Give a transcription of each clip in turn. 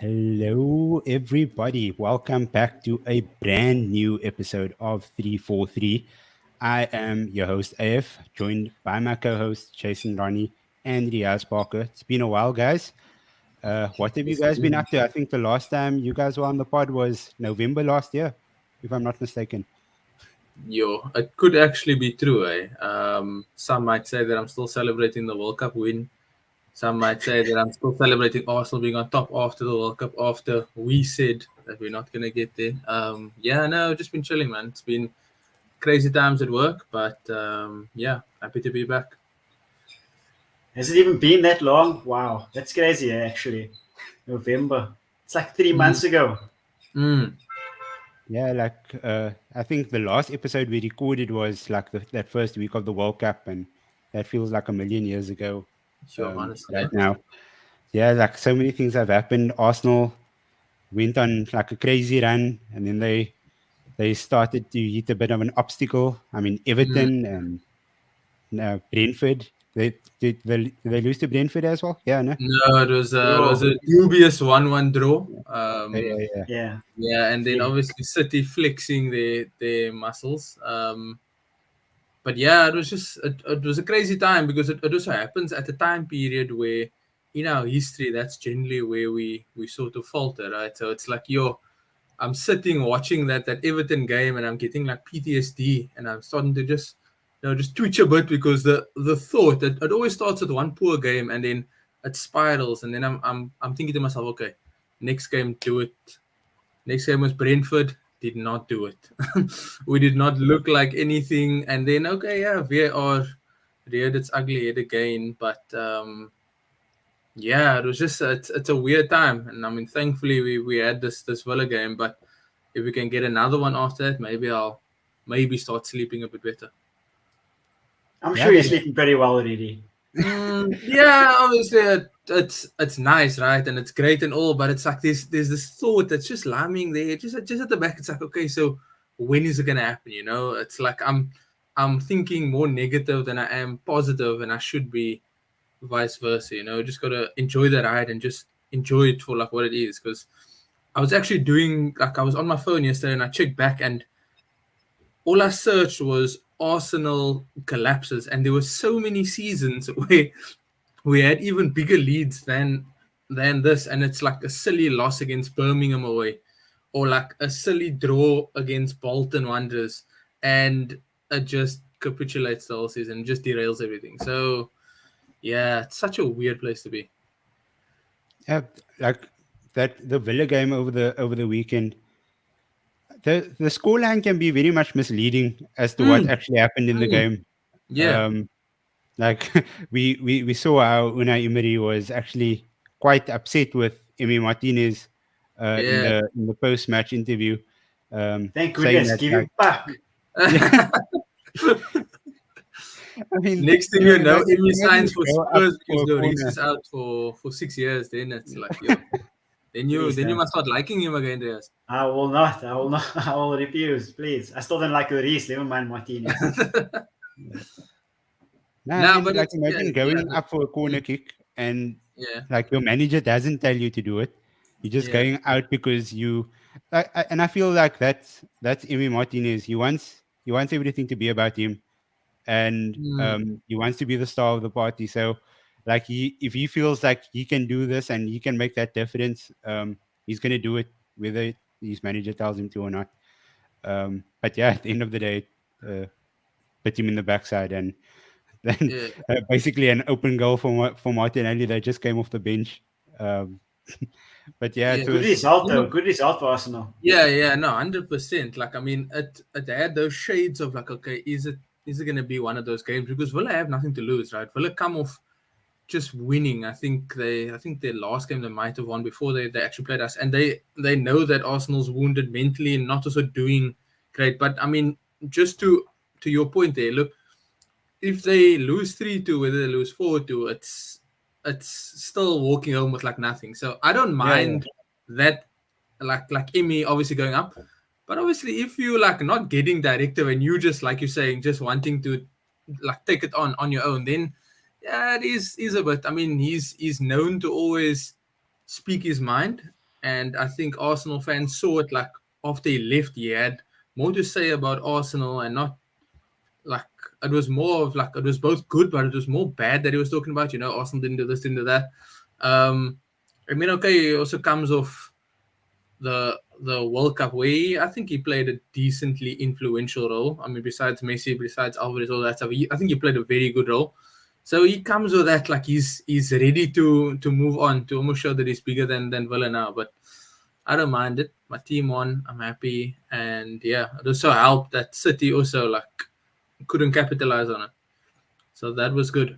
Hello, everybody. Welcome back to a brand new episode of 343. I am your host, AF, joined by my co hosts, Jason Ronnie and Riyaz Parker. It's been a while, guys. What have you Yes, guys been indeed. up to? I think the last time you guys were on the pod was November last year, if I'm not mistaken. Yo, it could actually be true, eh? Some might say that I'm still celebrating the World Cup win. Some might say that I'm still celebrating Arsenal being on top after the World Cup, after we said that we're not going to get there. Yeah, no, just been chilling, man. It's been crazy times at work, but yeah, happy to be back. Has it even been that long? Wow, that's crazy, actually. November. It's like 3 months ago. Mm, Yeah, I think the last episode we recorded was like that first week of the World Cup, and that feels like a million years ago sure, honestly, right yeah. now. Yeah, like so many things have happened. Arsenal went on like a crazy run, and then they started to hit a bit of an obstacle. I mean, Mm. Everton and Brentford. Did they lose to Brentford as well? Yeah, no. No, it was Bro, a dubious 1-1 draw. Yeah. yeah. Yeah, and then Feel- obviously City flexing their muscles. But yeah, it was a crazy time because it also happens at a time period where in our history that's generally where we sort of falter, right? So it's like I'm sitting watching that Everton game and I'm getting like PTSD and I'm starting to just twitch a bit because the thought that it always starts with one poor game and then it spirals and then I'm thinking to myself, okay, next game do it. Next game was Brentford. Did not do it. We did not look like anything. And then, okay, yeah, VAR reared its ugly head again. But yeah, it was just it's a weird time. And I mean, thankfully we had this Villa game. But if we can get another one after that, maybe I'll maybe start sleeping a bit better. I'm Yeah, sure you're they sleeping pretty well already. Yeah, obviously it's nice, right? And it's great and all, but it's like there's this thought that's just lambing there, just at the back. It's like, okay, so when is it gonna happen? You know, it's like I'm thinking more negative than I am positive, and I should be vice versa. You know, just gotta enjoy the ride and just enjoy it for like what it is. Because I was actually doing like I was on my phone yesterday and I checked back and all I searched was Arsenal collapses, and there were so many seasons where we had even bigger leads than this, and it's like a silly loss against Birmingham away, or like a silly draw against Bolton Wanderers, and it just capitulates the whole season, just derails everything. So yeah, it's such a weird place to be. yeah, like that the Villa game over the weekend. The scoreline can be very much misleading as to what Mm, actually happened in the mm, game. yeah, Um, like we saw how Unai Emery was actually quite upset with Emi Martinez yeah. in the post match interview, Thank saying goodness. that Give like him back. yeah, I mean Next thing you know, Emmy imagine signs you for go up Spurs for because a Lloris corner. is out for 6 years. Then it's like yo, Please then you don't. must start liking him again, Reyes. I will not. I will not. I will refuse. Please. I still don't like Lloris. Never mind Martinez. No, I Nah, mean but like it's imagine yeah, going up for a corner mm, kick and yeah, like your manager doesn't tell you to do it. You're just yeah. going out because and I feel like that's Emi Martinez. He wants everything to be about him, and Mm, he wants to be the star of the party. So, like if he feels like he can do this and he can make that difference, he's gonna do it whether his manager tells him to or not. But yeah, at the end of the day, uh, put him in the backside, and then yeah, basically an open goal for Martinelli that just came off the bench. Um, but yeah, yeah. it Good was result, You though. know, Good result for Arsenal. yeah. No, 100%. Like, I mean, it had those shades of like, okay, is it gonna be one of those games because Villa have nothing to lose, right? Villa come off just winning. I think their last game they might have won before they actually played us, and they know that Arsenal's wounded mentally and not also doing great. But I mean, just to your point there, look, if they lose 3-2, whether they lose 4-2, it's still walking home with like nothing. So I don't Yeah, yeah. mind that like Emi obviously going up. But obviously if you like not getting directive and you just like you're saying, just wanting to like take it on your own, then yeah, it is a bit. I mean, he's known to always speak his mind. and I think Arsenal fans saw it like after he left, he had more to say about Arsenal and not like it was more of like it was both good, but it was more bad that he was talking about. Arsenal didn't do this, didn't do that. I mean, okay, he also comes off the World Cup where I think he played a decently influential role. I mean, besides Messi, besides Alvarez, all that stuff, I think he played a very good role. So he comes with that like he's ready to move on, to almost show that he's bigger than Villa now. But I don't mind it. My team won. I'm happy, and yeah, it also helped that City also like couldn't capitalize on it. So that was good.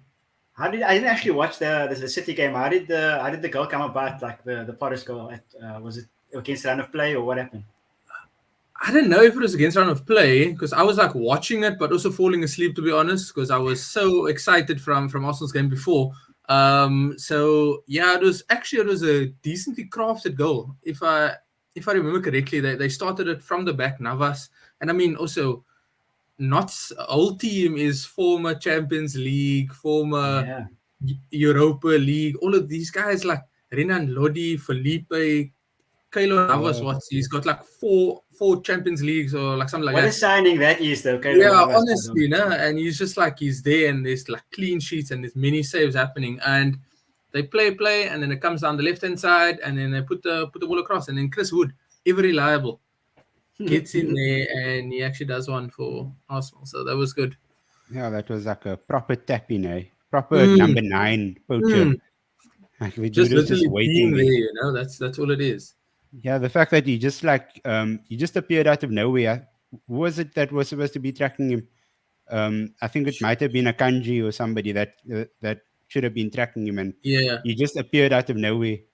I didn't actually watch the City game. How did the goal come about? Like the Potter's goal? Was it against run of play or what happened? I didn't know if it was against round of play because I was like watching it, but also falling asleep to be honest, because I was so excited from Arsenal's game before. So yeah, it was a decently crafted goal. If I remember correctly, they started it from the back, Navas, and I mean also Not's whole team is former Champions League, former Yeah. Europa League. All of these guys like Renan Lodi, Felipe, Kylo Navas, Yeah. he's got like four Champions Leagues or like something like What a that. signing that is, though. Keylor Yeah, Navas. honestly, no, and he's just like he's there, and there's like clean sheets and there's many saves happening, and they play, and then it comes down the left hand side, and then they put the ball across, and then Chris Wood, ever reliable, gets in there, and he actually does one for Arsenal, so that was good. Yeah, that was like a proper tap in, eh? Proper Mm, number 9 poacher. mm. Like the Just dude was just literally being waiting there, there. that's all it is. Yeah, the fact that he just appeared out of nowhere. Who was it that was supposed to be tracking him? I think it might have been a kanji or somebody that should have been tracking him, and Yeah, he just appeared out of nowhere. I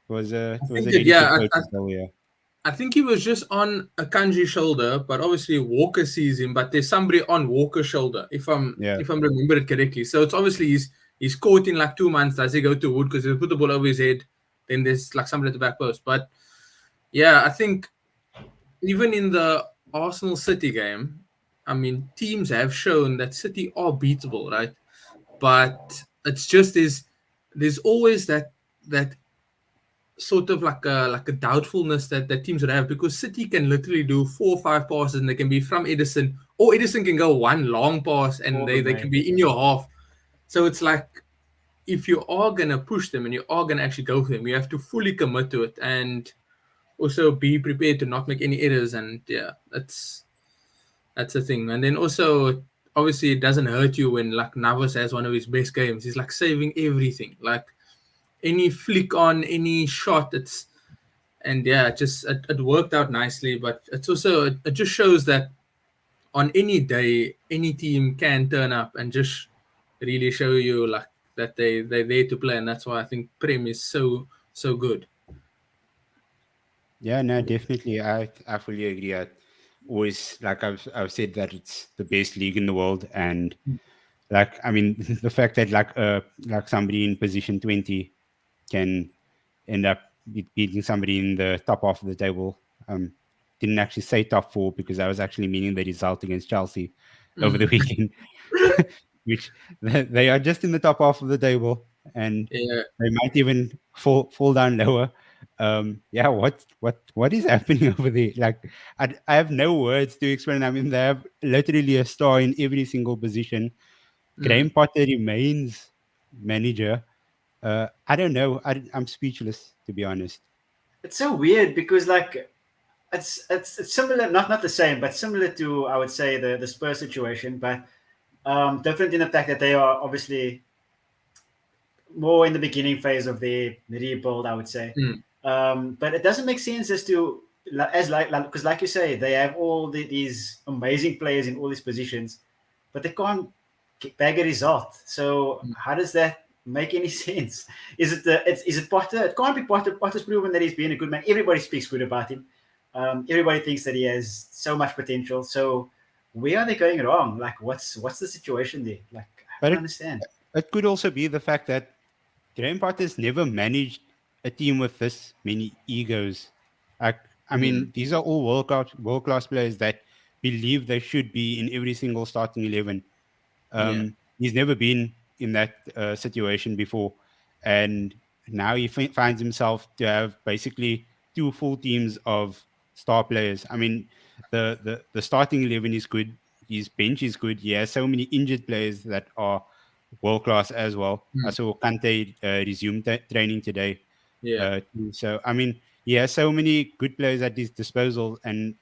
It was think a it. really good Yeah, poacher goal, yeah. I think he was just on a Kanji's shoulder, but obviously Walker sees him. But there's somebody on Walker's shoulder, Yeah. if I'm remember it correctly. So it's obviously he's caught in like 2 months. Does he go to Wood because he put the ball over his head? Then there's like somebody at the back post. But yeah, I think even in the Arsenal City game, I mean teams have shown that City are beatable, right? But it's just there's always that sort of like a doubtfulness that teams would have because City can literally do 4 or 5 passes and they can be from Edison, or Edison can go one long pass and All they, the they way. can be in your half. So it's like if you are gonna push them and you are gonna actually go for them, you have to fully commit to it and also be prepared to not make any errors. And yeah, that's the thing. And then also obviously it doesn't hurt you when like Navas has one of his best games. He's like saving everything. Like any flick on any shot, and yeah, it worked out nicely. But it's also it just shows that on any day, any team can turn up and just really show you like that they're there to play, and that's why I think Prem is so good. Yeah, no, definitely. I fully agree. I always like I've said that it's the best league in the world, and like I mean the fact that like somebody in position 20 can end up beating somebody in the top half of the table. Didn't actually say top 4 because I was actually meaning the result against Chelsea over the Mm. weekend, which they are just in the top half of the table, and Yeah. they might even fall down lower. Yeah, what is happening over there? Like, I have no words to explain. I mean, they have literally a star in every single position. Mm. Graham Potter remains manager. I don't know. I'm speechless, to be honest. It's so weird because like it's similar, not the same, but similar to I would say the Spurs situation, but different in the fact that they are obviously more in the beginning phase of their rebuild, I would say. Mm. But it doesn't make sense as to as like because like you say, they have all these amazing players in all these positions, but they can't bag a result. So Mm. how does that make any sense? Is it is it Potter? It can't be Potter. Potter's proven that he's been a good man. Everybody speaks good about him. Everybody thinks that he has so much potential. So where are they going wrong? Like what's the situation there? Like I But don't understand. it could also be the fact that Graham Potter's never managed a team with this many egos. Like, I Mm. mean, these are all world class players that believe they should be in every single starting 11. Yeah. He's never been in that situation before, and now he finds himself to have basically two full teams of star players. I mean, the starting 11 is good. His bench is good. He has so many injured players that are world class as well. I Mm. saw Kante resume training today. Yeah. So I mean, he has so many good players at his disposal, and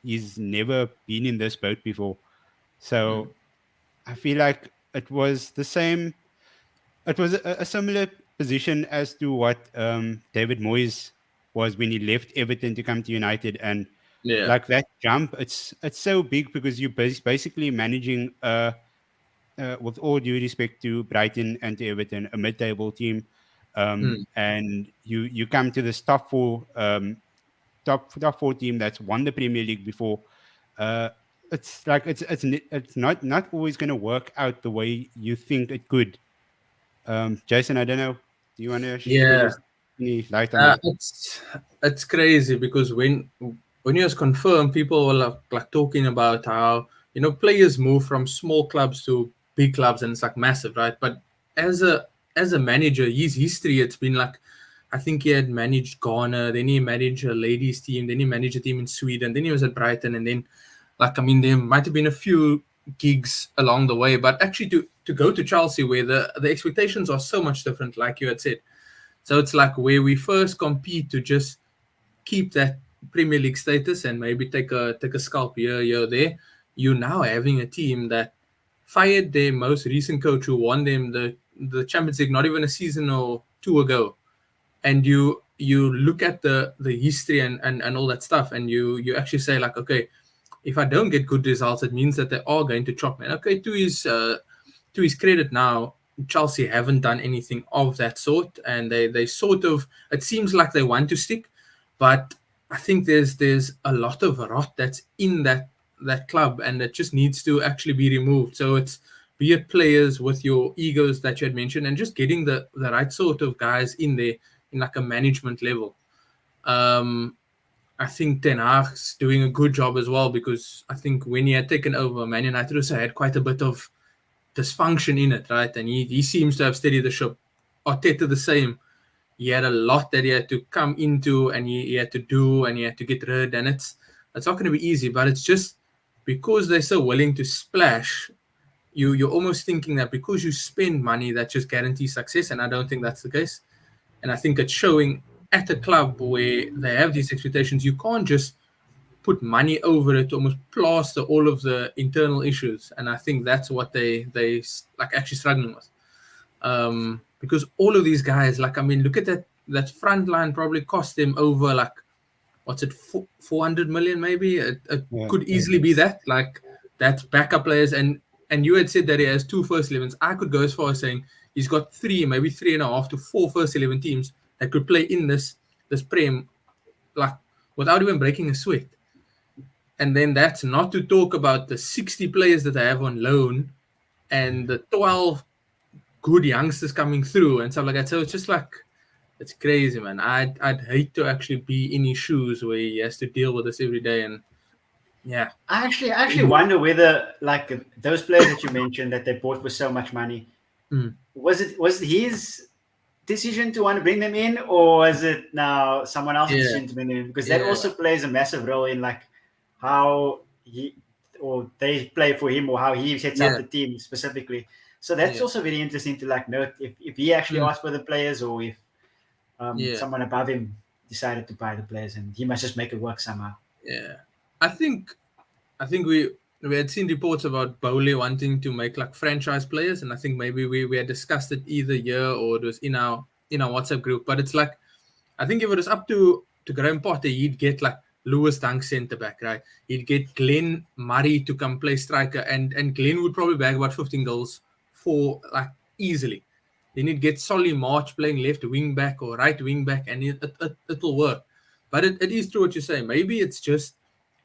he's never been in this boat before. Mm. So I feel like it was the same. It was a similar position as to what David Moyes was when he left Everton to come to United, and Yeah. like that jump, it's so big because you're basically managing, with all due respect to Brighton and to Everton, a mid-table team, Mm. and you come to this top four team that's won the Premier League before. Uh, it's like it's not always going to work out the way you think it could. Jason, I don't know. Do you want to Yeah. share any light on that? It's crazy because when it was confirmed, people were like talking about how players move from small clubs to big clubs, and it's like massive, right? But as a manager, his history, it's been like, I think he had managed Ghana, then he managed a ladies team, then he managed a team in Sweden, then he was at Brighton, and then like, I mean, there might have been a few gigs along the way, but actually to go to Chelsea where the expectations are so much different, like you had said. So it's like where we first compete to just keep that Premier League status and maybe take a scalp here, there. You're now having a team that fired their most recent coach who won them the Champions League not even a season or two ago, and you look at the history and all that stuff, and you actually say like, okay, if I don't get good results, it means that they are going to chop me. And okay, to his credit now, Chelsea haven't done anything of that sort, and they sort of, it seems like they want to stick, but I think there's a lot of rot that's in that club, and it just needs to actually be removed. So it's, be it players with your egos that you had mentioned, and just getting the right sort of guys in there in like a management level. Um, I think Ten Hag's doing a good job as well, because I think when he had taken over, Man United also had quite a bit of dysfunction in it, right? And he seems to have steadied the ship. Arteta the same. He had a lot that he had to come into, and he had to do, and he had to get rid. And it's not going to be easy, but it's just because they're so willing to splash. You're almost thinking that because you spend money, that just guarantees success, and I don't think that's the case. And I think it's showing at a club where they have these expectations. You can't just put money over it to almost plaster all of the internal issues. And I think that's what they like actually struggling with. Because all of these guys, like, I mean, look at that front line probably cost them over like, what's it, 400 million maybe? It Yeah, could easily be that. Like, that's backup players. And you had said that he has 2 first 11s. I could go as far as saying he's got 3, maybe 3.5 to 4 first 11 teams that could play in this Prem, like, without even breaking a sweat. And then that's not to talk about the 60 players that I have on loan and the 12 good youngsters coming through and stuff like that. So it's just like, it's crazy, man. I'd hate to actually be in his shoes where he has to deal with this every day. And yeah, I actually wonder whether, like, those players that you mentioned that they bought for so much money, Mm. was it his decision to want to bring them in, or was it now someone else's Yeah. decision to bring them in? Because that Yeah. also plays a massive role in like how he or they play for him, or how he sets Yeah. up the team specifically. So that's Yeah. also very interesting to like note if he actually Mm. asked for the players, or if Yeah. someone above him decided to buy the players and he must just make it work somehow. Yeah. I think we had seen reports about Bowley wanting to make like franchise players, and I think maybe we had discussed it either here or it was in our WhatsApp group. But it's like, I think if it was up to Graham Potter, he'd get like Lewis Dunk centre back, right? He'd get Glenn Murray to come play striker, and Glenn would probably bag about 15 goals for like easily. Then he'd get Solly March playing left wing back or right wing back, and it'll work. But it is true what you say. Maybe it's just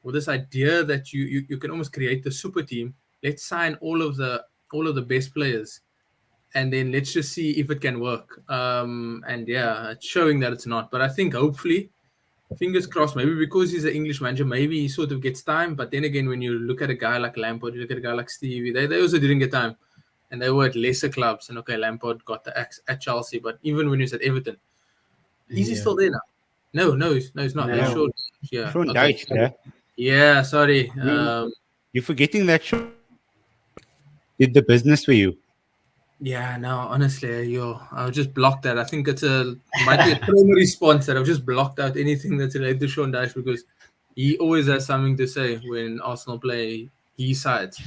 with this idea that you can almost create the super team. Let's sign all of the best players, and then let's just see if it can work. And yeah, it's showing that it's not. But I think hopefully, fingers crossed, maybe because he's an English manager, maybe he sort of gets time. But then again, when you look at a guy like Lampard, you look at a guy like Stevie, they also didn't get time. And they were at lesser clubs. And okay, Lampard got the axe at Chelsea. But even when he was at Everton, is he Yeah. still there now? No, it's not. It's No. Sean. Yeah. Sean Okay. Dyche, Sorry. Yeah. Sorry. I mean, you're forgetting that Sean did the business for you. Yeah, no, honestly, I'll just block that. I think might be a trauma response that I've just blocked out anything that's related to Sean Dyche because he always has something to say when Arsenal play his sides.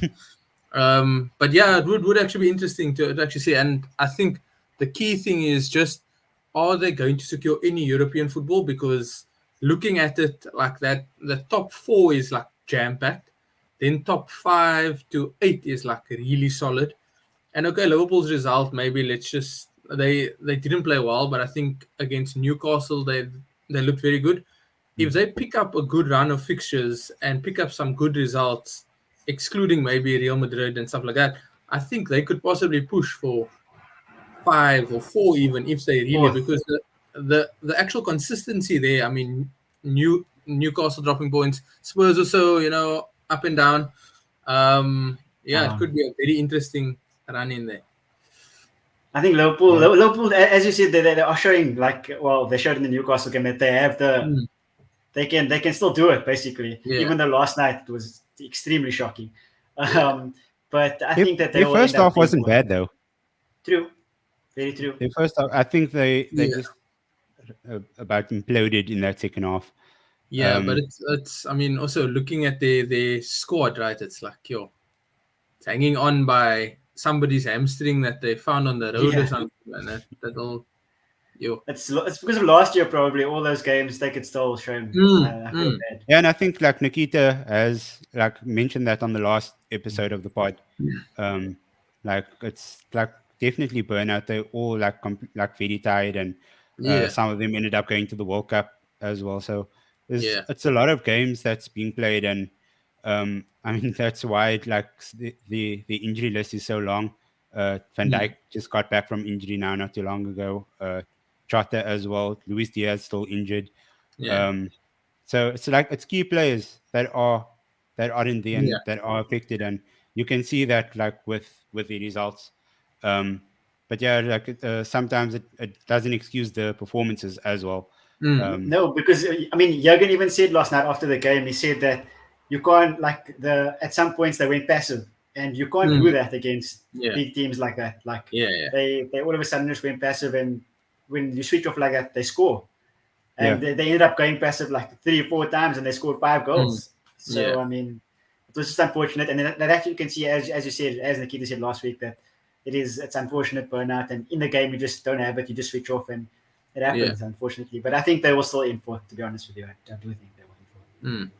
But yeah, it would actually be interesting to actually see. And I think the key thing is just, are they going to secure any European football? Because looking at it like that, the top 4 is like jam packed. Then top 5 to 8 is like really solid. And okay, Liverpool's result, maybe let's just, they didn't play well, but I think against Newcastle they looked very good. If they pick up a good run of fixtures and pick up some good results, excluding maybe Real Madrid and stuff like that, I think they could possibly push for 5 or 4 even if they really, Fourth. because the actual consistency there. I mean, Newcastle dropping points, Spurs also, up and down. Yeah, it could be a very interesting run in there. I think Liverpool, Yeah. Liverpool, as you said, they are showing they showed in the Newcastle game that they have they can still do it basically. Yeah. Even though last night it was extremely shocking, Yeah. but I think that they Their will end first up half being wasn't fourth. bad though. True, very true. Their first half, I think they Yeah. just about imploded in that second half. Yeah, but it's I mean, also looking at their squad, right? It's like, it's hanging on by somebody's hamstring that they found on the road or Yeah. something, and that'll It's because of last year probably all those games they could still show him. I feel bad. Yeah, and I think like Nikita has like mentioned that on the last episode of the pod. Like it's like definitely burnout. They're all like like very tired, and Yeah. some of them ended up going to the World Cup as well. So Yeah. it's a lot of games that's being played, and I mean that's why the injury list is so long. Van Dijk just got back from injury now, not too long ago. Trotter as well. Luis Diaz still injured. Yeah. Um, so it's like it's key players that aren't there Yeah. and that are affected, and you can see that like with the results. Um, but yeah, like sometimes it doesn't excuse the performances as well. No, because I mean, Jurgen even said last night after the game, he said that you can't at some points they went passive, and you can't do that against Yeah. big teams like that. Like Yeah. they all of a sudden just went passive, and when you switch off like that, they score, and Yeah. they ended up going passive like 3 or 4 times, and they scored 5 goals. So Yeah. I mean, it was just unfortunate, and that actually you can see as you said, as Nikita said last week, that it's unfortunate burnout, and in the game you just don't have it, you just switch off and. It happens, unfortunately, but I think they were still in for. To be honest with you, I do think they were in for.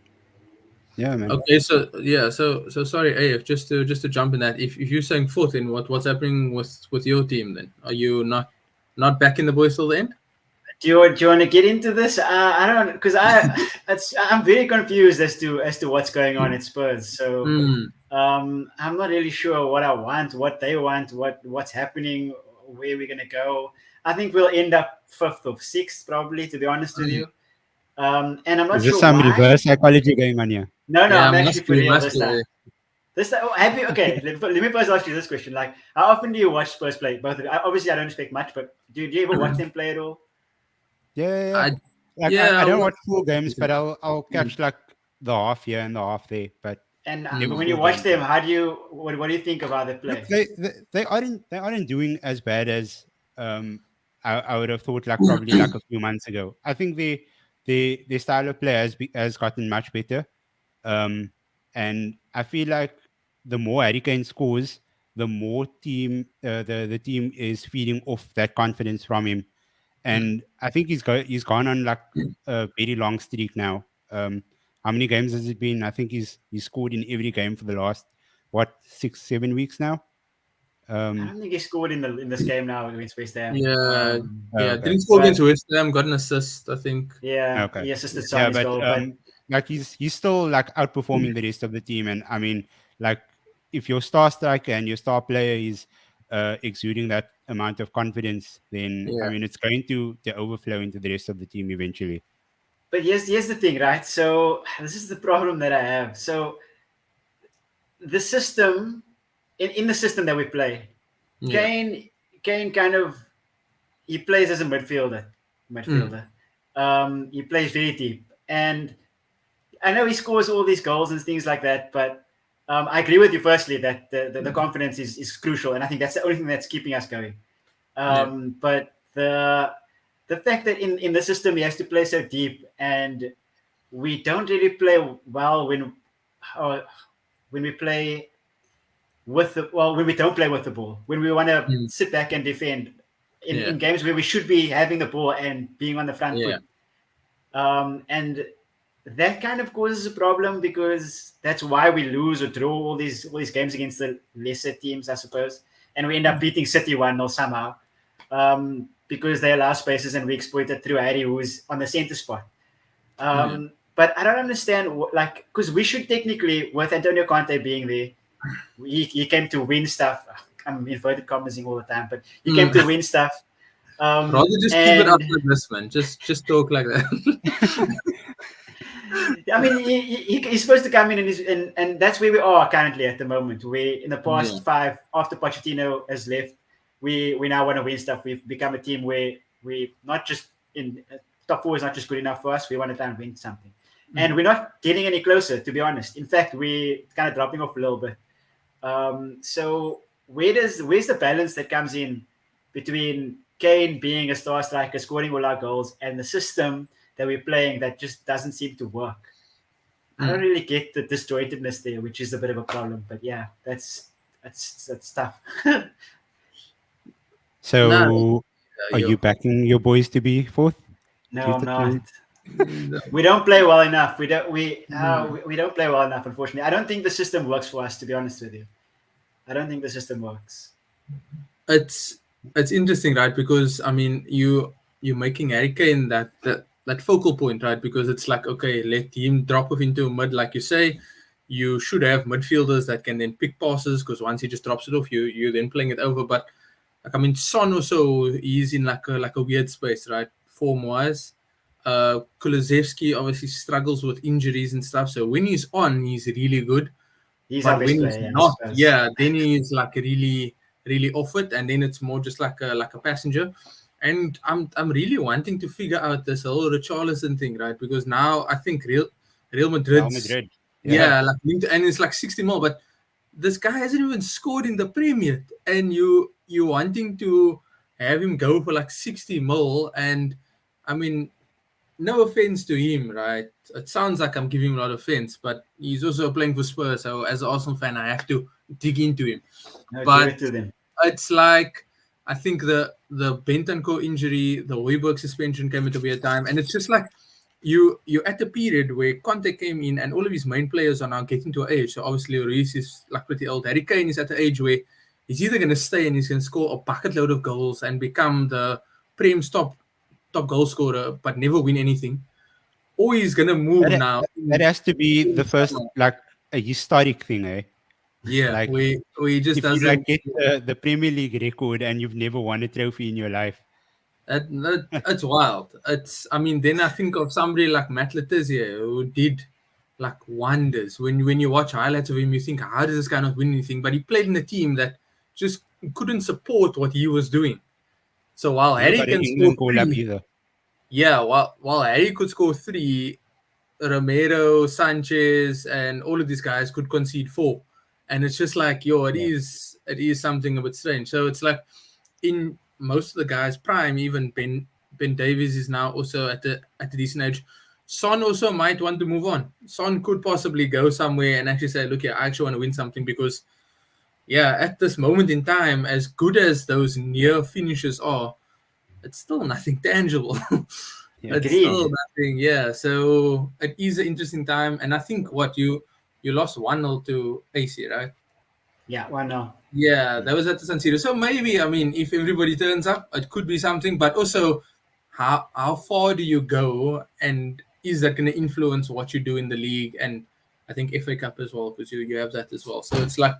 Yeah, man. Okay, so sorry, AF, just to jump in that. If you're saying fourth, then what's happening with your team then? Are you not back in the boys till the end? Do you want to get into this? I don't, because I'm very confused as to what's going on at Spurs. So I'm not really sure what I want, what they want, what's happening, where we're gonna go. I think we'll end up 5th or 6th probably, to be honest with you. And I'm not Is there sure some why. reverse psychology going on here? No, Yeah, I'm actually for real must this time. This time, okay. Let me first ask you this question: like, how often do you watch Spurs play? Both of you. Obviously, I don't expect much, but do you ever watch them play at all? Yeah. Like I don't watch full games, but I'll catch like the half here and the half there. But And never when you full watch games. them, what do you think about their play? Look, they aren't doing as bad as I would have thought like probably like a few months ago. I think the style of play has gotten much better. And I feel like the more Harry Kane scores, the more the team is feeding off that confidence from him. And I think he's gone on like a very long streak now. How many games has it been? I think he's scored in every game for the last 6-7 weeks now. I don't think he scored in this game now against West Ham. Yeah, Okay. didn't score against West Ham, got an assist, I think. Yeah, Okay. he assisted Sonny's but goal, but like he's still like outperforming the rest of the team. And I mean, like if your star striker and your star player is exuding that amount of confidence, then I mean it's going to overflow into the rest of the team eventually. But here's the thing, right? So this is the problem that I have. So the system in the system that we play, Kane kind of he plays as a midfielder. He plays very deep, and I know he scores all these goals and things like that. But I agree with you firstly that the confidence is crucial, and I think that's the only thing that's keeping us going. But the fact that in the system he has to play so deep, and we don't really play well when we play when we don't play with the ball, when we want to sit back and defend in games where we should be having the ball and being on the front foot. And that kind of causes a problem, because that's why we lose or draw all these games against the lesser teams, I suppose, and we end up beating City 1-0 somehow, because they allow spaces and we exploit it through Harry, who's on the center spot. But I don't understand, because we should technically, with Antonio Conte being there, he came to win stuff. I'm inverted commas all the time, but he came to win stuff. Rather just keep it up like this, man. Just talk like that. I mean, he's supposed to come in, and that's where we are currently at the moment. We in the past 5, after Pochettino has left, we now want to win stuff. We've become a team where we not just in top 4 is not just good enough for us. We want to try and win something, and we're not getting any closer, to be honest. In fact, we're kind of dropping off a little bit. So where's the balance that comes in between Kane being a star striker, scoring all our goals, and the system that we're playing that just doesn't seem to work? I don't really get the disjointedness there, which is a bit of a problem. But yeah, that's tough. So, are you backing your boys to be 4th? No, I'm not. We don't play well enough. We don't play well enough, unfortunately. I don't think the system works for us, to be honest with you. I don't think the system works. It's interesting, right? Because I mean, you're making Harry Kane that focal point, right? Because it's like, okay, let him drop off into mid, like you say. You should have midfielders that can then pick passes, because once he just drops it off, you're then playing it over. But like, I mean, Son also, he's in like a weird space, right? Form-wise. Kulusevski obviously struggles with injuries and stuff. So when he's on, he's really good. He's but our best when player, he's not, then he's like really, really off it, and then it's more just like a passenger. And I'm really wanting to figure out this whole Richarlison thing, right? Because now I think Real Madrid. Yeah, like, and it's like 60 more, but this guy hasn't even scored in the Premier, and you wanting to have him go for like 60 mil, and I mean, no offense to him, right? It sounds like I'm giving him a lot of offense, but he's also playing for Spurs, so as an Arsenal fan, I have to dig into him. But it's like, I think the Bentancur injury, the Højbjerg suspension came at a weird time, and it's just like you're at the period where Conte came in, and all of his main players are now getting to an age. So obviously, Reece is like pretty old. Harry Kane is at the age where he's either going to stay and he's going to score a bucket load of goals and become the Prem's top goal scorer, but never win anything, or he's going to move now. That has to be the first, like, a historic thing, eh? Yeah, like, we just if doesn't you like get the Premier League record and you've never won a trophy in your life. It's wild. I mean, then I think of somebody like Matt Letizia, who did like wonders. When you watch highlights of him, you think, how does this guy not win anything? But he played in a team that just couldn't support what he was doing. So while Harry can score 3, while Harry could score 3, Romero, Sanchez, and all of these guys could concede 4. And it's just like, it is something a bit strange. So it's like, in most of the guys' prime, even Ben Davies is now also at a decent age. Son also might want to move on. Son could possibly go somewhere and actually say, look here, I actually want to win something, because at this moment in time, as good as those near finishes are, it's still nothing tangible. It's still nothing. So it is an interesting time, and I think you lost 1-0 to AC, right? Yeah, 1-0. Yeah, that was at the San Siro. So maybe, I mean, if everybody turns up, it could be something. But also, how far do you go, and is that going to influence what you do in the league? And I think FA Cup as well, because you have that as well. So it's like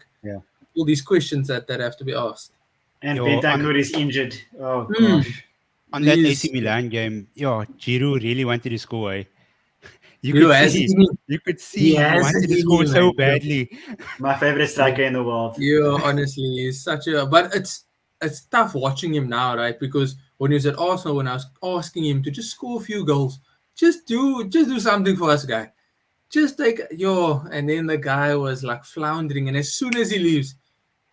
all these questions that have to be asked. And Bentancur is injured. Oh gosh. On that AC Milan game, Giroud really wanted to score. Eh? You could see he wanted to score so badly. My favorite striker in the world. Honestly, is such a. But it's tough watching him now, right? Because when he was at Arsenal, when I was asking him to just score a few goals, just do something for us, guy. Just take and then the guy was like floundering, and as soon as he leaves,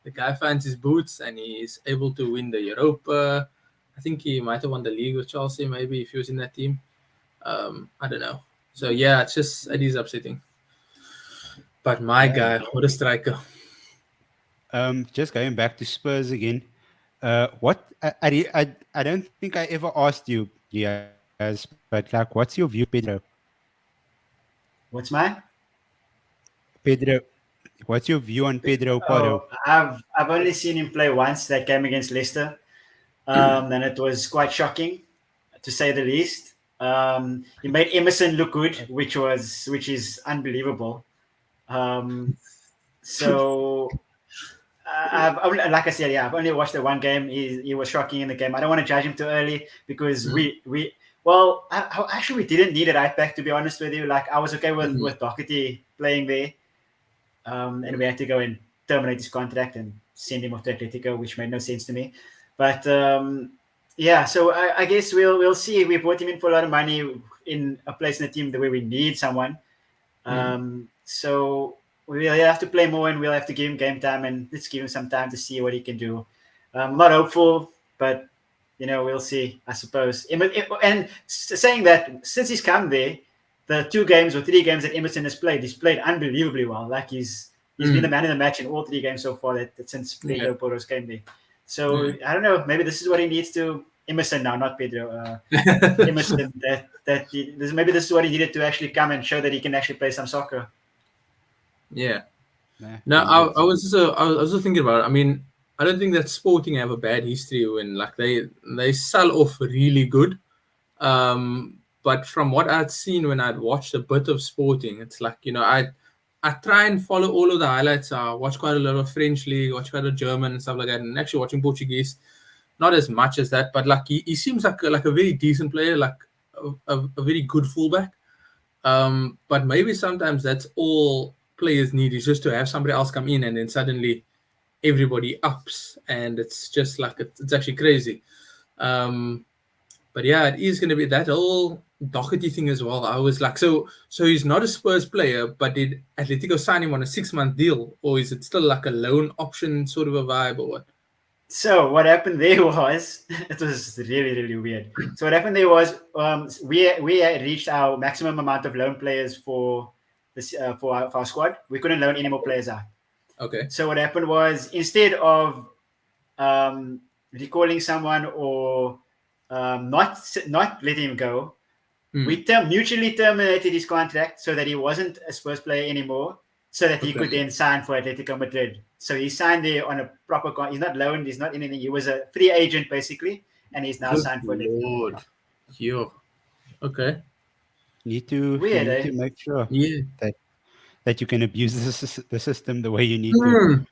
the guy finds his boots and he's able to win the Europa. I think he might have won the league with Chelsea, maybe, if he was in that team. I don't know. So yeah, it is upsetting. But my guy, what a striker! Just going back to Spurs again. What I don't think I ever asked you, Diaz, but like, what's your view, Pedro? What's mine? Pedro, what's your view on Pedro Porro? Oh, I've only seen him play once. That game against Leicester, and it was quite shocking, to say the least. He made Emerson look good, which is unbelievable. So I've only, like I said, yeah, I've only watched the one game. He was shocking in the game. I don't want to judge him too early because actually we didn't need a right back, to be honest with you. Like I was okay with Doherty playing there, and we had to go and terminate his contract and send him off to Atletico, which made no sense to me. But yeah, so I guess we'll see. We brought him in for a lot of money in a place in the team the way we need someone. So we'll have to play more, and we'll have to give him game time, and let's give him some time to see what he can do. I'm not hopeful, but we'll see, I suppose. And saying that, since he's come there, the 2 games or 3 games that Emerson has played, he's played unbelievably well. Like he's been the man of the match in all 3 games so far that since Pedro Porros came there. So I don't know. Maybe this is what he needs to. Emerson now, not Pedro. Emerson. Maybe this is what he needed to actually come and show that he can actually play some soccer. Yeah. No, I was also thinking about it. I mean, I don't think that Sporting have a bad history when like they sell off really good. But from what I'd seen when I'd watched a bit of Sporting, it's like, I try and follow all of the highlights. I watch quite a lot of French league, watch quite a German and stuff like that, and actually watching Portuguese, not as much as that, but like he seems like a very decent player, like a very good fullback. But maybe sometimes that's all players need, is just to have somebody else come in and then suddenly everybody ups, and it's just like it's actually crazy. But yeah, it is going to be that whole Doherty thing as well. I was like, so he's not a Spurs player, but did Atletico sign him on a 6-month deal, or is it still like a loan option sort of a vibe, or what? So what happened there was, it was really, really weird. So what happened there was, we had reached our maximum amount of loan players for this for our squad. We couldn't loan any more players out. Okay. So what happened was, instead of recalling someone or not letting him go, we mutually terminated his contract so that he wasn't a Spurs player anymore, so that he could then sign for Atletico Madrid. So he signed there on a proper contract. He's not loaned. He's not anything. He was a free agent basically, and he's now signed for Atletico. Yo. Okay. Need to make sure that you can abuse the system the way you need to.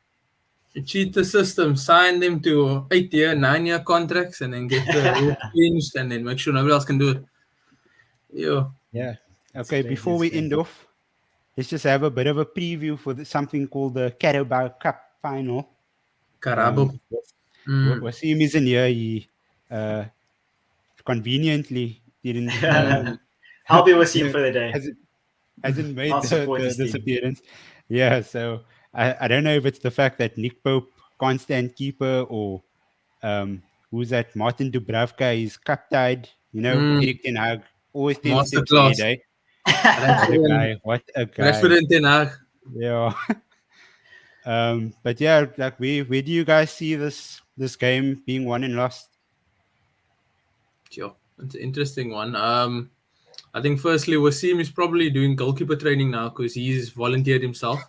You cheat the system, sign them to 8-year, 9-year contracts, and then get the rules changed, and then make sure nobody else can do it. Yeah. Okay, before we end off, let's just have a bit of a preview for something called the Carabao Cup Final. Carabao. Wasim isn't here. He conveniently didn't. I'll be Wasim for the day. Hasn't made this appearance. Yeah, so I don't know if it's the fact that Nick Pope can't stand keeper, or who's that? Martin Dubravka is cup tied. Erik ten Hag always tends to lead, eh? What a guy. President ten Hag. Yeah. But yeah, like where do you guys see this game being won and lost? Sure, it's an interesting one. I think firstly, Wasim is probably doing goalkeeper training now because he's volunteered himself.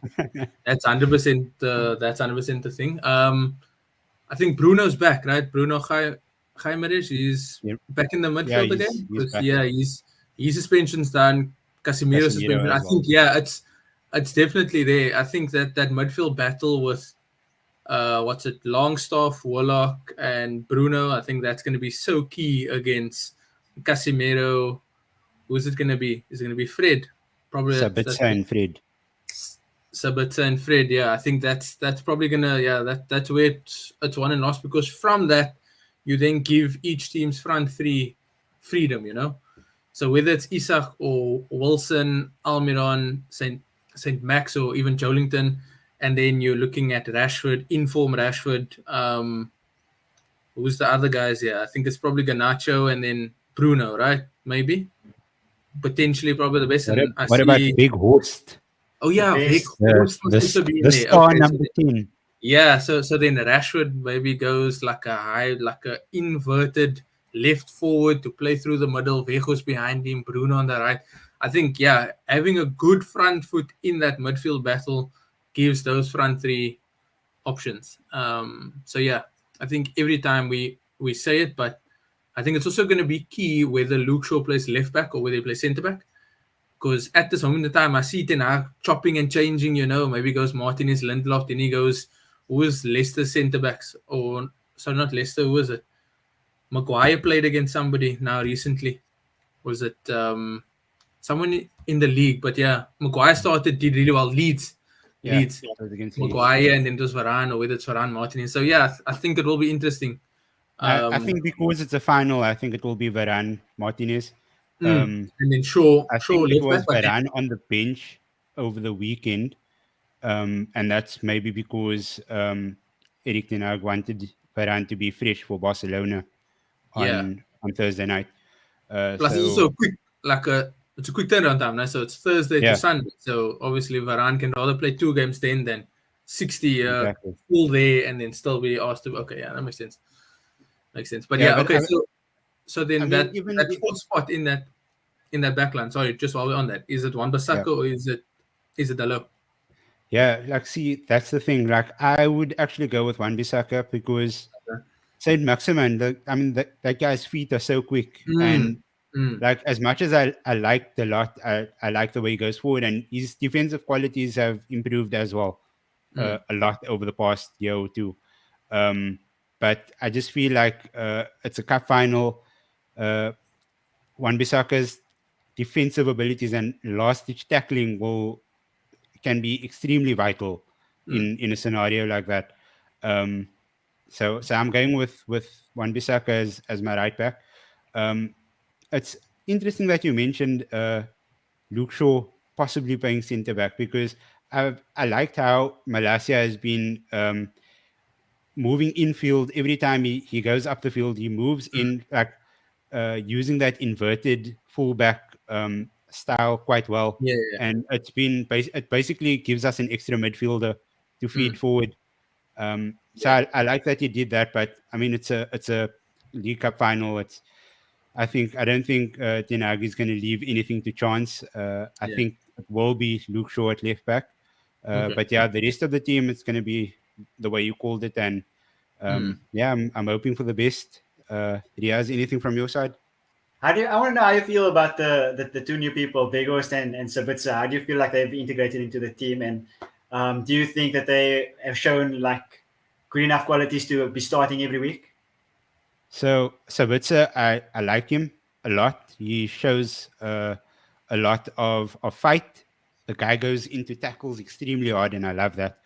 That's 100%. That's 100% the thing. I think Bruno's back, right? Bruno Guimaraes, he's back in the midfield again. His suspension's done. Casemiro suspension. I think it's definitely there. I think that midfield battle with Longstaff, Warlock, and Bruno, I think that's going to be so key against Casemiro. Who's it going to be? Is it going to be Fred? Probably Sabitzer and Fred. Sabitzer and Fred, yeah. I think that's probably going to, that's where it's won and lost, because from that, you then give each team's front three freedom, So whether it's Isak or Wilson, Almiron, Saint Max, or even Jolington, and then you're looking at Rashford, inform Rashford. Who's the other guys here? I think it's probably Garnacho and then Bruno, right? Maybe potentially probably the best. And I What about see. Big Horst, Oh The yeah, Vic best. Horst must also be in the there. star Okay, so number 10? yeah, so then Rashford maybe goes like a inverted left forward to play through the middle. Vego's behind him, Bruno on the right. I think having a good front foot in that midfield battle gives those front three options. So yeah, I think every time we say it, but I think it's also going to be key whether Luke Shaw plays left back or whether he plays centre back. Because at this moment in time, I see Ten Hag chopping and changing. Maybe goes Martinez, Lindelof, then he goes who is Leicester centre backs or so not Leicester. Who was it? Maguire played against somebody now recently. Was it someone in the league? But yeah, Maguire did really well. Leeds. Yeah, Leeds. it was against Leeds. Maguire and then it was Varane or whether it's Varane Martinez. So yeah, I think it will be interesting. I think because it's a final, I think it will be Varane Martinez. And then Shaw I think it left back, was but then, Varane on the bench over the weekend, and that's maybe because Erik ten Hag wanted Varane to be fresh for Barcelona yeah. on Thursday night. Plus, it's also So it's a quick turnaround time, right? So it's Thursday to yeah, Sunday. So obviously, Varane can rather play 2 games then than 60 exactly. full day and then still be asked to. Okay, yeah, that makes sense. Makes sense. But Yeah, yeah, but okay. So I then mean, that fourth spot in that backline. Sorry, just while we're on that, is it yeah, Wan-Bissaka or is it Dalot? yeah. Like, see, that's the thing. Like, I would actually go with Wan-Bissaka because Saint Maximin. I mean, that guy's feet are so quick, Mm, and mm, like as much as I liked a lot, I like the way he goes forward, and his defensive qualities have improved as well mm, a lot over the past year or two. Um, but I just feel like it's a cup final. Uh, Wan-Bissaka's defensive abilities and last ditch tackling can be extremely vital mm. in a scenario like that. Um, so I'm going with Wan-Bissaka as my right back. Um, it's interesting that you mentioned Luke Shaw possibly playing centre back because I liked how Malasia has been moving infield every time he goes up the field. He moves in like using that inverted fullback style quite well, Yeah, yeah. and it basically gives us an extra midfielder to Mm, feed forward. So yeah, I like that he did that, but I mean it's a League Cup final. I don't think Ten Hag is going to leave anything to chance. I yeah. think it will be Luke Shaw at left back. Okay. But yeah, the rest of the team, it's going to be the way you called it. And Mm. yeah, I'm hoping for the best. Riyaz, anything from your side? I want to know how you feel about the two new people, Begos and Sabitzer. How do you feel like they've integrated into the team? And do you think that they have shown like good enough qualities to be starting every week? So Sabitzer, I like him a lot. He shows a lot of fight. The guy goes into tackles extremely hard, and I love that.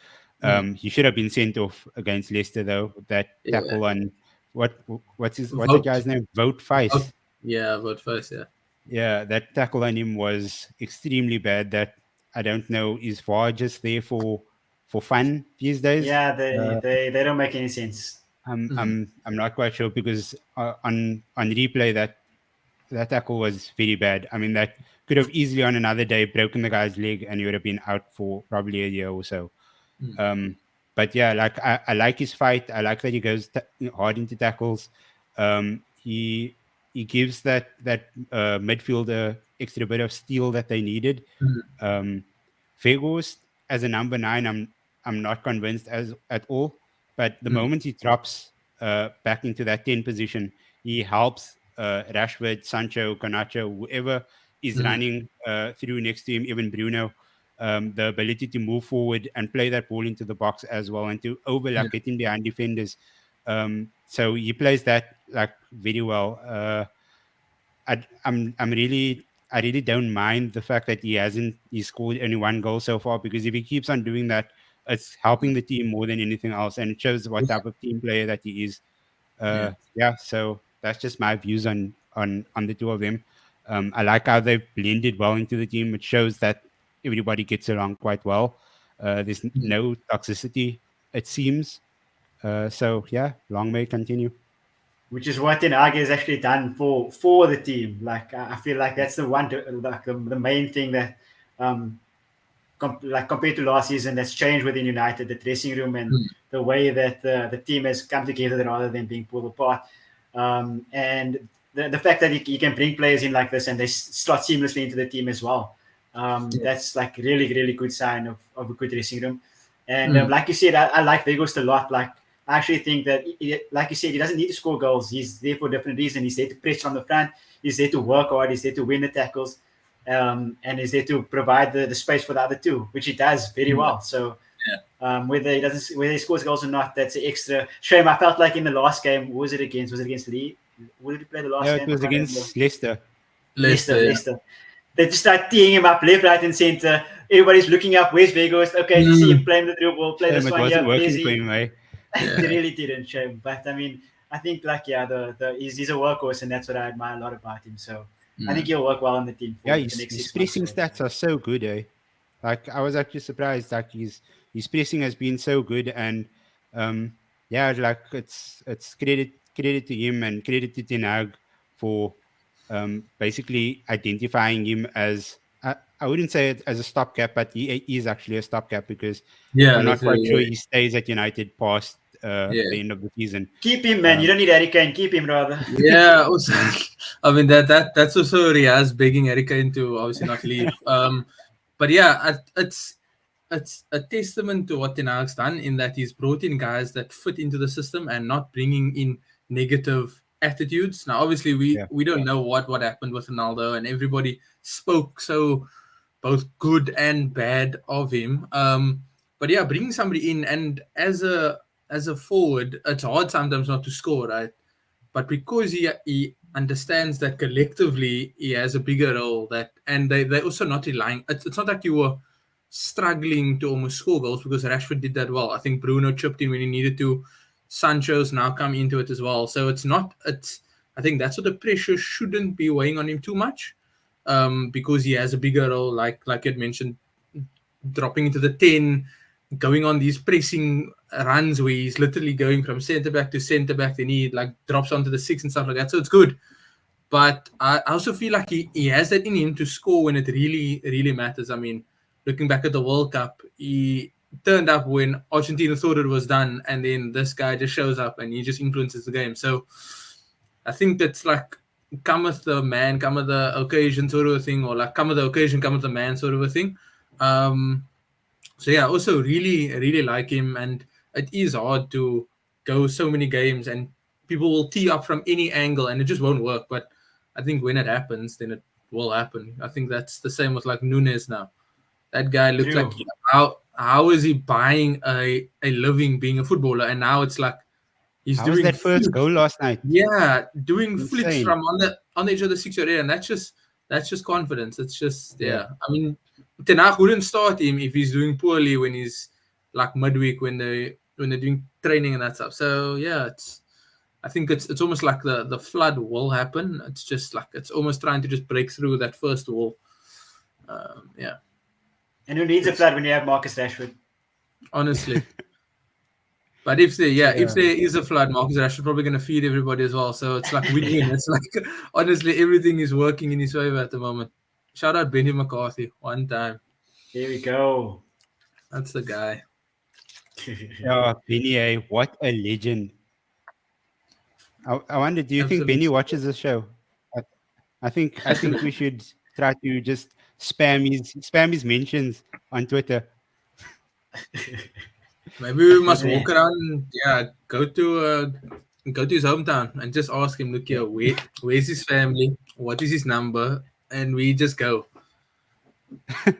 Mm. He should have been sent off against Leicester though. That Yeah. tackle on what's the Vote. guy's name? Vote Vote. Feist. Yeah, vote first. Yeah. Yeah, that tackle on him was extremely bad. That I don't know, is VAR just there for fun these days? Yeah, they don't make any sense. Mm. I'm not quite sure because on replay that tackle was very bad. I mean, that could have easily on another day broken the guy's leg and he would have been out for probably a year or so. Mm. Um, but yeah, like I like his fight. I like that he goes hard into tackles. He gives that midfielder extra bit of steel that they needed. Mm. Um, Vegas as a number 9, I'm not convinced as at all. But the Mm. moment he drops back into that 10 position, he helps Rashford, Sancho, Garnacho, whoever is Mm. running through next to him, even Bruno, the ability to move forward and play that ball into the box as well and to Yeah. overlap, getting behind defenders. So he plays that like very well. I really don't mind the fact that he scored only one goal so far because if he keeps on doing that, it's helping the team more than anything else, and it shows what type of team player that he is. So that's just my views on the two of them. I like how they've blended well into the team. It shows that everybody gets along quite well. There's no toxicity, it seems. So yeah, long may it continue. Which is what Ten Hag has actually done for the team. Like I feel like that's the one, like the main thing that, like compared to last season, that's changed within United, the dressing room and the way that the team has come together rather than being pulled apart. And the fact that you can bring players in like this and they slot seamlessly into the team as well. That's like really, really good sign of a good dressing room. And like you said, I like Vegas a lot. Like I actually think that, like you said, he doesn't need to score goals. He's there for a different reason. He's there to press on the front. He's there to work hard. He's there to win the tackles. And he's there to provide the space for the other two, which he does very well. So whether he scores goals or not, that's an extra shame. I felt like in the last game, was it against Lee? Who did he play the last game? It was against Leicester. Leicester. They just start teeing him up left, right, and center. Everybody's looking up. Where's Vegas? Okay, you see him playing the dribble. Ball. Play this one. It wasn't working for him, eh? It really didn't, shame. But I mean, I think like he's a workhorse, and that's what I admire a lot about him. So I think he'll work well on the team. His pressing stats are so good, eh? Like I was actually surprised that his pressing has been so good, and like it's credit to him and credit to Ten Hag for basically identifying him as I wouldn't say it as a stopgap, but he is actually a stopgap because I'm not quite sure he stays at United past the end of the season. Keep him, man. You don't need Harry Kane. Keep him, rather. Yeah, also, I mean that's also Riyaz begging Harry Kane to obviously not leave. But yeah, it's a testament to what Ten Hag's done in that he's brought in guys that fit into the system and not bringing in negative attitudes. Now, obviously, we don't know what happened with Ronaldo, and everybody spoke so both good and bad of him. But yeah, bringing somebody in, and as a forward, it's hard sometimes not to score, right? But because he understands that collectively he has a bigger role, and they're also not relying. It's not like you were struggling to almost score goals because Rashford did that well. I think Bruno chipped in when he needed to. Sancho's now come into it as well. So I think that's what the pressure shouldn't be weighing on him too much. Because he has a bigger role, like you had mentioned, dropping into the 10, going on these pressing runs where he's literally going from centre back to centre back, then he like drops onto the 6 and stuff like that. So it's good. But I also feel like he has that in him to score when it really, really matters. I mean, looking back at the World Cup, he turned up when Argentina thought it was done, and then this guy just shows up and he just influences the game. So I think that's like cometh the man, cometh the occasion sort of a thing, or like cometh the occasion, cometh the man sort of a thing. So yeah, also really, really like him, and it is hard to go so many games and people will tee up from any angle and it just won't work. But I think when it happens, then it will happen. I think that's the same with like Nunes now. That guy looked like how is he buying a living being a footballer, and now it's like he's doing that first goal last night. Yeah, doing flicks from on the edge of the 6-yard area, and that's just confidence. It's just I mean, Ten Hag wouldn't start him if he's doing poorly when he's like midweek when they're doing training and that stuff. So yeah, I think it's almost like the flood will happen. It's just like it's almost trying to just break through that first wall. And who needs a flood when you have Marcus Rashford? Honestly. But if there is a flood, Marcus Rashford probably going to feed everybody as well. So it's like win-win. It's like, honestly, everything is working in his favor at the moment. Shout out Benny McCarthy one time. Here we go. That's the guy. Benny, what a legend. I wonder, do you think Benny watches the show? I think we should try to just spam his mentions on Twitter. Maybe we must walk around. Go to his hometown and just ask him. Look here, where's his family? What is his number? And we just go.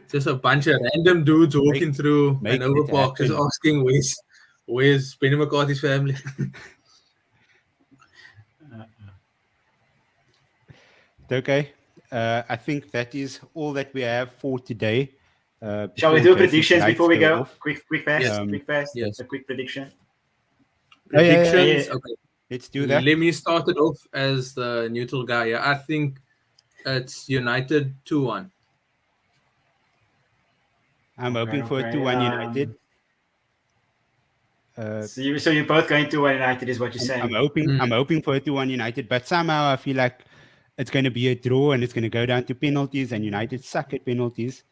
Just a bunch of random dudes walking through an overpark, just asking where's Benny McCarthy's family. Okay. I think that is all that we have for today. Shall we do predictions before we go? Quick fast. Yes. A quick prediction. Predictions. Okay. Let's do that. Let me start it off as the neutral guy. Yeah, I think it's United 2-1. I'm Okay, hoping for a okay. 2-1 United. So you're both going to United, is what you're saying? I'm hoping for a 2-1 United, but somehow I feel like it's going to be a draw and it's going to go down to penalties, and United suck at penalties.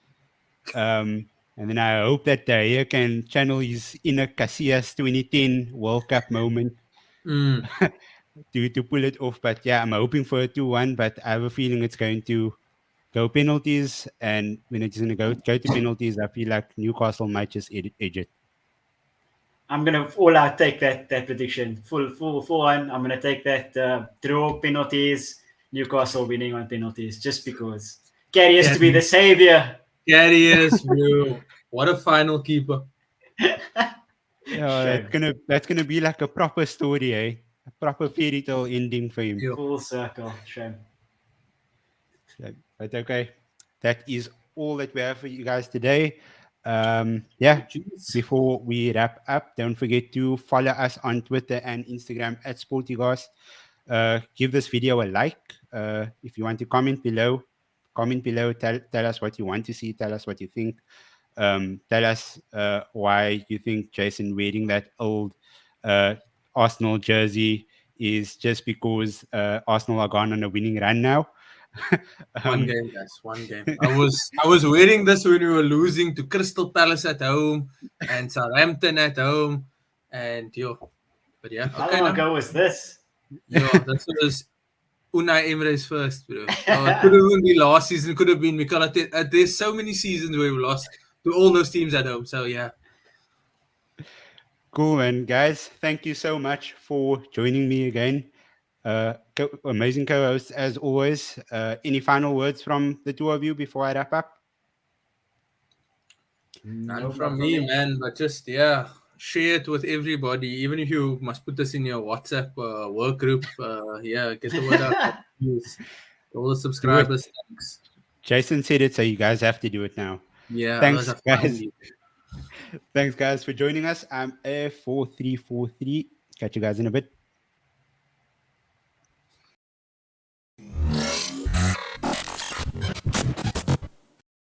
And then I hope that Daya can channel his inner Casillas 2010 World Cup moment to pull it off. But yeah, I'm hoping for a 2-1, but I have a feeling it's going to go penalties. And when it's going to go to penalties, I feel like Newcastle might just edge it. I'm gonna all out take that prediction. Full one. I'm gonna take that draw, penalties, Newcastle winning on penalties, just because. Gary has to be the savior. Karius, bro. What a final keeper. Yeah, that's gonna be like a proper story, eh? A proper fairy tale ending for him. Full circle. Shame. But okay, that is all that we have for you guys today. Yeah, before we wrap up, don't forget to follow us on Twitter and Instagram at Sportygas. Give this video a like. If you want to comment below, tell us what you want to see, tell us what you think. Tell us why you think Jason wearing that old Arsenal jersey is just because Arsenal are gone on a winning run now. One game, guys. One game. I was wearing this when we were losing to Crystal Palace at home and Southampton at home, and but yeah. How Okay, long ago was this? This was Unai Emery's first, bro. It could have even been last season. Could have been because there's so many seasons where we lost to all those teams at home. So yeah. Cool, man. Guys, thank you so much for joining me again. Amazing co-hosts as always. Any final words from the two of you before I wrap up? None from me, man. But just share it with everybody. Even if you must put this in your WhatsApp work group. Get the word out. All the subscribers. Thanks. Jason said it, so you guys have to do it now. Yeah. Thanks, guys. Thanks, guys, for joining us. I'm 3FOUR3. Catch you guys in a bit.